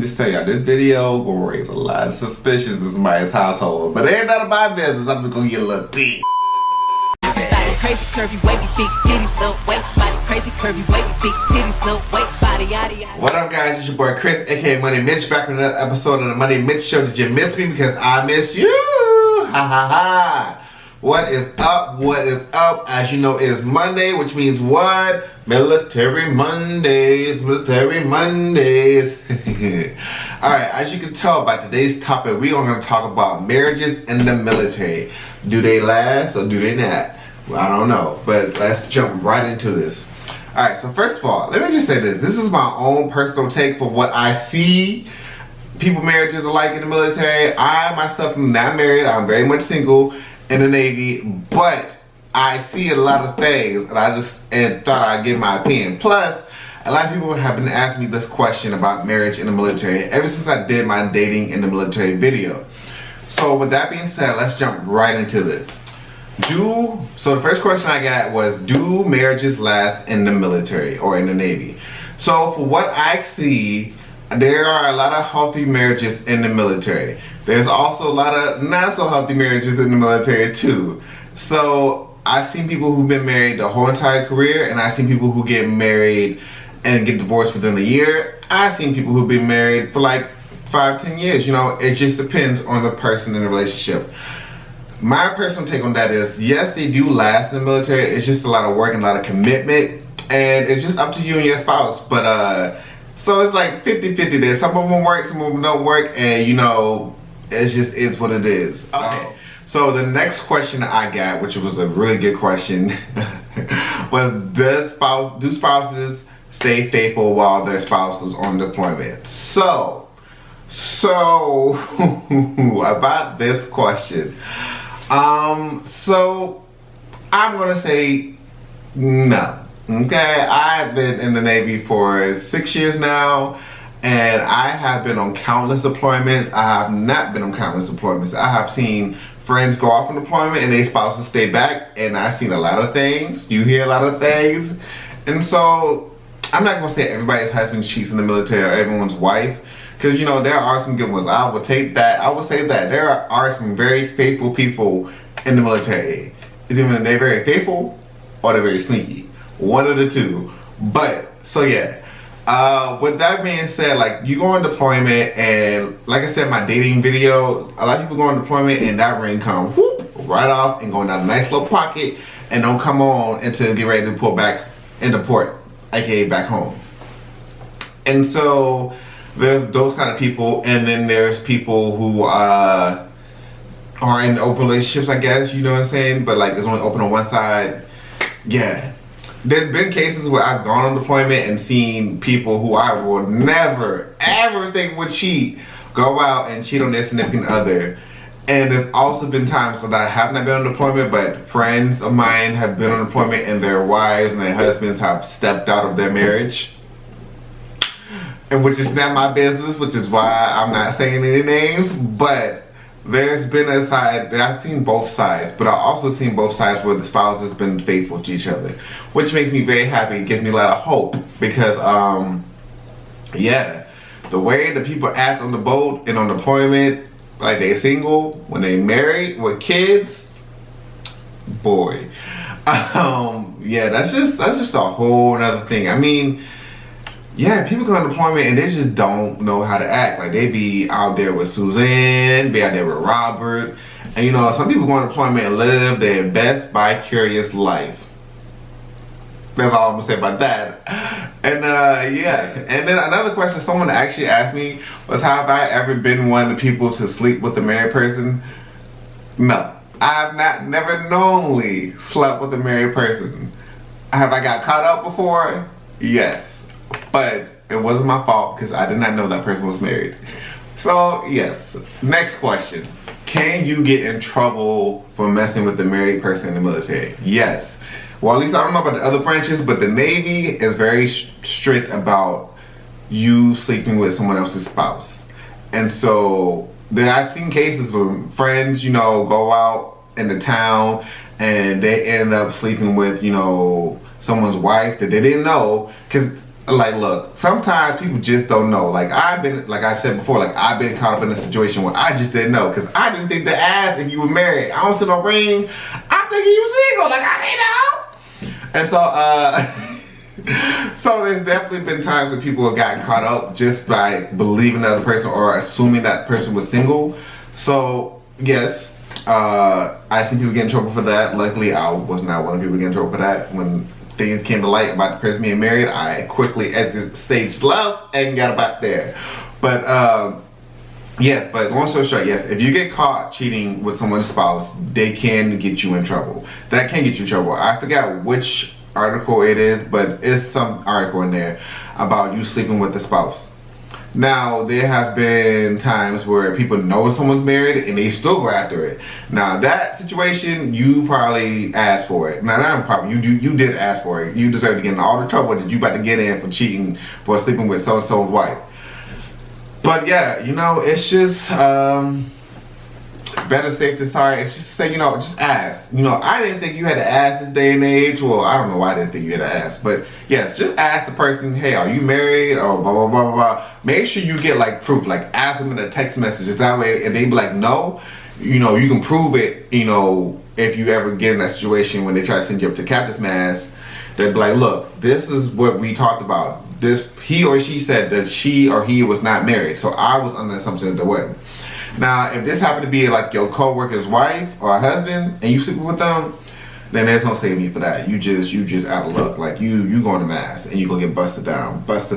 just tell y'all, this video gonna raise a lot of suspicions in somebody's household. But it ain't none of my business. I'm just gonna get a little tea. Crazy curvy wavy big titties little waist body crazy curvy wavy big titties little waist body yada yada. What up guys, it's your boy Chris aka Money Mitch back with another episode of the Money Mitch Show. Did you miss me? Because I missed you. Ha ha ha. What is up? What is up? As you know, it is Monday, which means what? Military Mondays. Military Mondays. Alright, as you can tell by today's topic, we are going to talk about marriages in the military. Do they last or do they not? Well, I don't know, but let's jump right into this. Alright, so first of all, let me just say this. This is my own personal take for what I see people marriages are like in the military. I myself am not married. I'm very much single in the Navy, but I see a lot of things and I just thought I'd give my opinion. Plus, a lot of people have been asking me this question about marriage in the military ever since I did my dating in the military video. So with that being said, let's jump right into this. So the first question I got was, do marriages last in the military or in the Navy? So for what I see, there are a lot of healthy marriages in the military. There's also a lot of not so healthy marriages in the military too. So I've seen people who've been married the whole entire career, and I've seen people who get married and get divorced within a year. I've seen people who've been married for like 5-10 years. You know, it just depends on the person in the relationship. My personal take on that is, yes, they do last in the military. It's just a lot of work and a lot of commitment, and it's just up to you and your spouse. But so it's like 50-50 there. Some of them work, some of them don't work, and you know, it's what it is. Okay. So the next question I got, which was a really good question, was do spouses stay faithful while their spouse is on deployment? So about this question. So I'm gonna say no. Okay, I've been in the Navy for 6 years now, and I have been on countless deployments. I have not been on countless deployments. I have seen friends go off on deployment and their spouses stay back, and I've seen a lot of things. You hear a lot of things, and so I'm not gonna say everybody's husband cheats in the military or everyone's wife. Because, you know, there are some good ones. I will take that. I will say that. There are some very faithful people in the military. It's either they're very faithful or they're very sneaky. One of the two. But, so yeah. With that being said, like, you go on deployment, and like I said in my dating video, a lot of people go on deployment and that ring comes whoop, right off and go in that nice little pocket and don't come on until get ready to pull back into port, aka back home. And so there's those kind of people, and then there's people who are in open relationships, I guess, you know what I'm saying? But like, it's only open on one side. Yeah. There's been cases where I've gone on deployment and seen people who I would never, ever think would cheat, go out and cheat on their significant other. And there's also been times that I have not been on deployment, but friends of mine have been on deployment and their wives and their husbands have stepped out of their marriage. And which is not my business, which is why I'm not saying any names, but there's been a side that I've seen both sides, but I've also seen both sides where the spouse has been faithful to each other, which makes me very happy. It gives me a lot of hope because, yeah, the way the people act on the boat and on deployment, like they're single, when they married with kids, boy, yeah, that's just a whole other thing. I mean, yeah, people go on deployment and they just don't know how to act. Like, they be out there with Suzanne, be out there with Robert. And you know, some people go on deployment and live their best vicarious life. That's all I'm gonna say about that. And yeah, and then another question someone actually asked me was, have I ever been one of the people to sleep with a married person? No, I have never knowingly slept with a married person. Have I got caught up before? Yes. But it wasn't my fault because I did not know that person was married. So yes, next question. Can you get in trouble for messing with a married person in the military? Yes. Well, at least I don't know about the other branches, but the Navy is very strict about you sleeping with someone else's spouse. And so I've seen cases where friends, you know, go out in the town and they end up sleeping with, you know, someone's wife that they didn't know, because like, look, sometimes people just don't know. Like I said before, like I've been caught up in a situation where I just didn't know, because I didn't think to ask if you were married. I don't see no ring. I'm thinking you single. Like I didn't know. And so, so there's definitely been times when people have gotten caught up just by believing the other person or assuming that person was single. So yes, I see people get in trouble for that. Luckily, I was not one of the people getting in trouble for that. When things came to light about the person being married, I quickly exited stage left and got about there. But yes, but long story short, yes, if you get caught cheating with someone's spouse, they can get you in trouble. That can get you in trouble. I forgot which article it is, but it's some article in there about you sleeping with the spouse. Now, there have been times where people know someone's married and they still go after it. Now, that situation, you probably asked for it. Now, not probably, you did ask for it. You deserve to get in all the trouble that you about to get in for cheating, for sleeping with so-and-so's wife. But yeah, you know, it's just better safe than sorry. It's just say, you know, just ask. You know, I didn't think you had to ask this day and age. Well, I don't know why I didn't think you had to ask. But yes, just ask the person, hey, are you married? Or blah, blah, blah, blah, blah. Make sure you get like proof. Like ask them in a text message. That way, if they be like, no, you know, you can prove it, you know, if you ever get in that situation when they try to send you up to Captain's Mast, they'd be like, look, this is what we talked about. This, he or she said that she or he was not married. So I was under the assumption that they wasn't. Now, if this happened to be like your co-worker's wife or husband and you sleeping with them, then there's no saving you for that. You just out of luck. Like you going to mass and you gonna get busted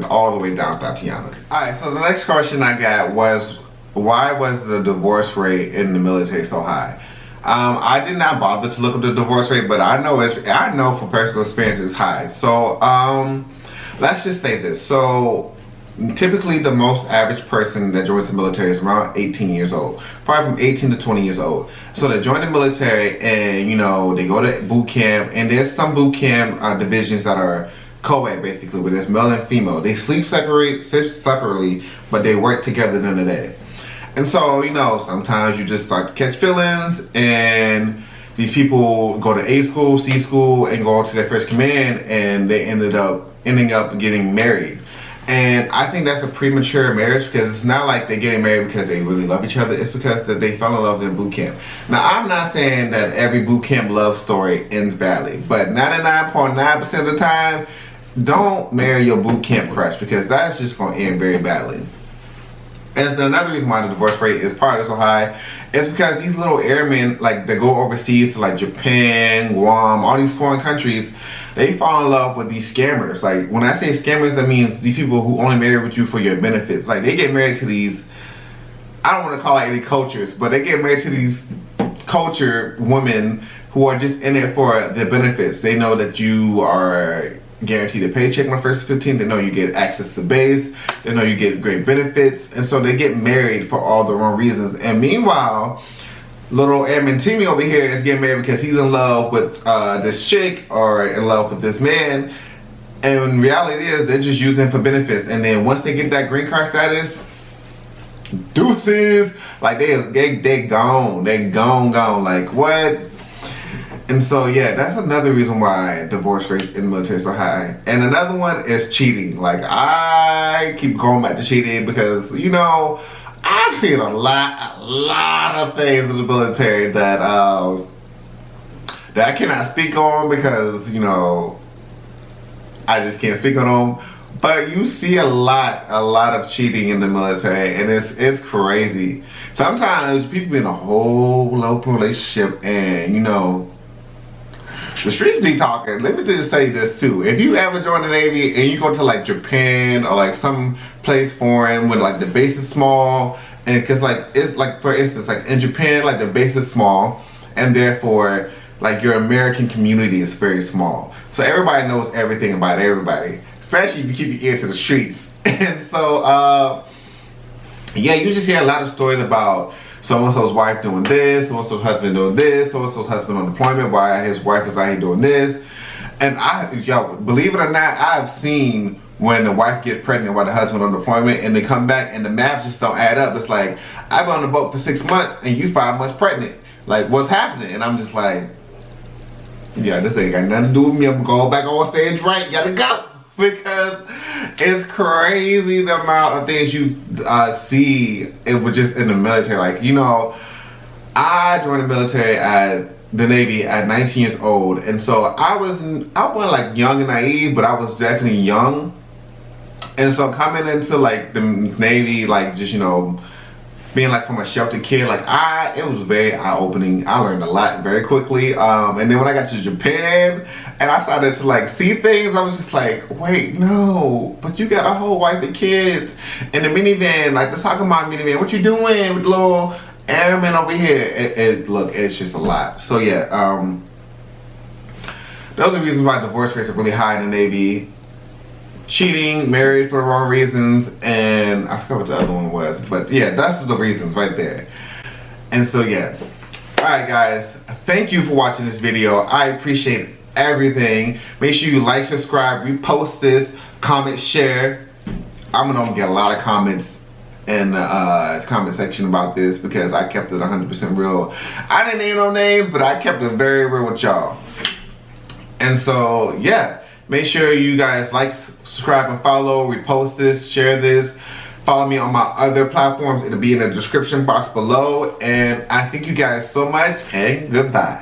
all the way down Tatiana. Alright, so the next question I got was, why was the divorce rate in the military so high? I did not bother to look up the divorce rate, but I know from personal experience it's high. So let's just say this. So typically the most average person that joins the military is around 18 years old, probably from 18 to 20 years old. So they join the military and, you know, they go to boot camp, and there's some boot camp divisions that are co-ed basically, where there's male and female. They sleep separately, but they work together during the day. And so, you know, sometimes you just start to catch feelings, and these people go to A school, C school, and go to their first command, and they ending up getting married. And I think that's a premature marriage, because it's not like they're getting married because they really love each other. It's because that they fell in love in boot camp. Now, I'm not saying that every boot camp love story ends badly, but 99.9% of the time, don't marry your boot camp crush, because that's just going to end very badly. And another reason why the divorce rate is probably so high is because these little airmen, like, they go overseas to like Japan, Guam, all these foreign countries. They fall in love with these scammers. Like, when I say scammers, that means these people who only marry with you for your benefits. Like, they get married to these, I don't want to call it any cultures, but they get married to these cultured women who are just in it for the benefits. They know that you are guaranteed a paycheck on the first 15. They know you get access to base. They know you get great benefits. And so they get married for all the wrong reasons. And meanwhile, little Edmund Timmy over here is getting married because he's in love with this chick or in love with this man. And reality is, they're just using him for benefits. And then once they get that green card status, deuces, like they gone. They gone. Like, what? And so, yeah, that's another reason why divorce rates in the military are so high. And another one is cheating. Like, I keep going back to cheating because, you know, I've seen a lot of things in the military that I cannot speak on because, you know, I just can't speak on them. But you see a lot of cheating in the military, and it's crazy. Sometimes people in a whole open relationship, and, you know, the streets be talking. Let me just tell you this too. If you ever join the Navy and you go to like Japan or like some place foreign where like the base is small, and cause like, it's like, for instance, like in Japan, like the base is small, and therefore like your American community is very small. So everybody knows everything about everybody, especially if you keep your ears to the streets. And so, yeah, you just hear a lot of stories about so-and-so's wife doing this, so-and-so's husband doing this, so-and-so's husband on deployment while his wife is out here doing this. And y'all, believe it or not, I've seen when the wife gets pregnant while the husband on deployment and they come back and the math just don't add up. It's like, I've been on the boat for 6 months and you 5 months pregnant. Like, what's happening? And I'm just like, yeah, this ain't got nothing to do with me. I'm going back on stage right, gotta go. because it's crazy the amount of things you see it was just in the military. Like, you know, I joined the military at the Navy at 19 years old, and so I wasn't like young and naive, but I was definitely young. And so coming into like the Navy, like just, you know, being like from a sheltered kid, like it was very eye-opening. I learned a lot very quickly. And then when I got to Japan and I started to like see things, I was just like, wait, no, but you got a whole wife and kids in the minivan, like let's talk about minivan. What you doing with the little airman over here? Look, it's just a lot. So yeah, those are reasons why divorce rates are really high in the Navy. Cheating, married for the wrong reasons, and I forgot what the other one was, but yeah, that's the reasons right there. And so yeah, alright guys, thank you for watching this video. I appreciate everything. Make sure you like, subscribe, repost this, comment, share. I'm gonna get a lot of comments in the comment section about this because I kept it 100% real. I didn't name no names, but I kept it very real with y'all. And so yeah, make sure you guys like, subscribe, and follow, repost this, share this. Follow me on my other platforms. It'll be in the description box below. And I thank you guys so much, and goodbye.